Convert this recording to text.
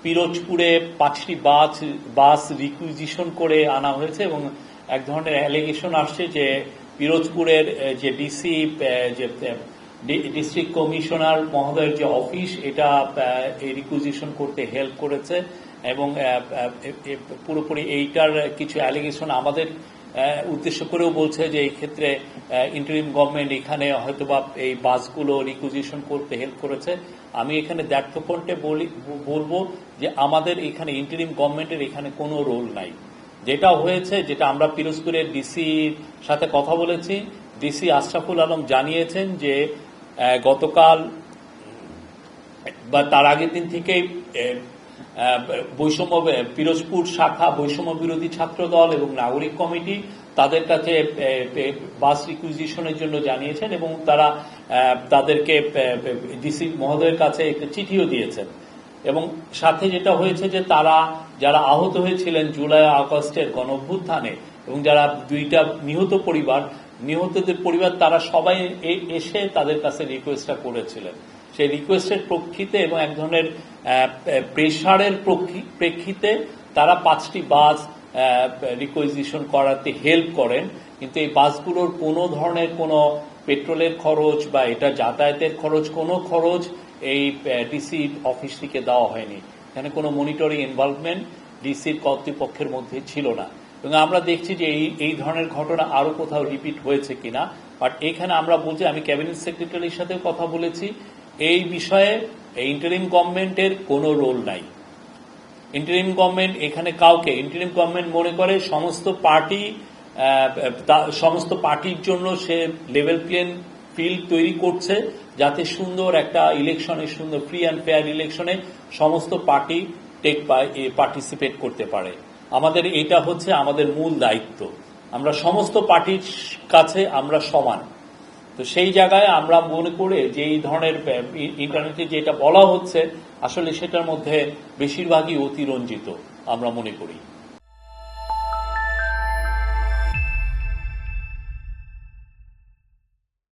পিরোজপুরে 5টি বাস রিকুইজিশন করে আনা হয়েছে এবং এক ধরনের অ্যালিগেশন আসছে যে পিরোজপুরের যে ডিসি যে ডিস্ট্রিক্ট কমিশনার মহোদয়ের যে অফিস এটা এই রিকুইজিশন করতে হেল্প করেছে এবং পুরোপুরি এইটার কিছু অ্যালিগেশন আমাদের উদ্দেশ্য করেও বলছে যে এই ক্ষেত্রে ইন্টারিম গভর্নমেন্ট এখানে হয়তোবা এই বাসগুলো রিকুইজিশন করতে হেল্প করেছে। আমি এখানে দ্ব্যর্থকণ্ঠে বলবো যে আমাদের এখানে ইন্টারিম গভর্নমেন্টের এখানে কোনো রোল নাই। যেটা হয়েছে, যেটা আমরা পিরোজপুরের ডিসির সাথে কথা বলেছি, ডিসি আশরাফুল আলম জানিয়েছেন যে গতকাল বা তার আগের দিন থেকেই বৈষম্য পিরোজপুর শাখা বৈষম্য বিরোধী ছাত্র দল এবং নাগরিক কমিটি তাদের কাছে বাস রিকুইজিশনের জন্য জানিয়েছেন এবং তারা তাদেরকে ডিসি মহোদয়ের কাছে একটা চিঠিও দিয়েছেন এবং সাথে যেটা হয়েছে যে তারা যারা আহত হয়েছিলেন জুলাই আগস্টের গণঅভ্যুত্থানে এবং যারা দুইটা নিহতদের পরিবার তারা সবাই এসে তাদের কাছে রিকোয়েস্টটা করেছিলেন। সেই রিকোয়েস্টের প্রেক্ষিতে এবং এক ধরনের প্রেশারের প্রেক্ষিতে তারা 5টি বাস রিকুইজিশন করাতে হেল্প করেন, কিন্তু এই বাসগুলোর কোনো ধরনের কোনো পেট্রোলের খরচ বা এটা যাতায়াতের খরচ কোনো খরচ এই ডিসি অফিস থেকে দেওয়া হয়নি। এখানে কোনো মনিটরিং ইনভলভমেন্ট ডিসির কর্তৃপক্ষের মধ্যে ছিল না এবং আমরা দেখছি যে এই ধরনের ঘটনা আরো কোথাও রিপিট হয়েছে কিনা। বাট এখানে আমরা বলছি, আমি ক্যাবিনেট সেক্রেটারির সাথে কথা বলেছি, এই বিষয়ে ইন্টারিম গভর্নমেন্টের কোনো রোল নাই। ইন্টারিম গভর্নমেন্ট এখানে কাউকে, ইন্টারিম গভর্নমেন্ট মনে করে সমস্ত পার্টির জন্য সে লেভেল প্লেইং ফিল্ড তৈরি করছে যাতে সুন্দর একটা ইলেকশনে, সুন্দর ফ্রি অ্যান্ড ফেয়ার ইলেকশনে সমস্ত পার্টি পার্টিসিপেট করতে পারে। এটা হচ্ছে আমাদের মূল দায়িত্ব। আমরা সমস্ত পার্টির কাছে আমরা সমান। তো সেই জায়গায় আমরা মনে করে যে এই ধরনের ইন্টারনেটে যেটা বলা হচ্ছে আসলে সেটার মধ্যে বেশিরভাগই অতিরঞ্জিত আমরা মনে করি।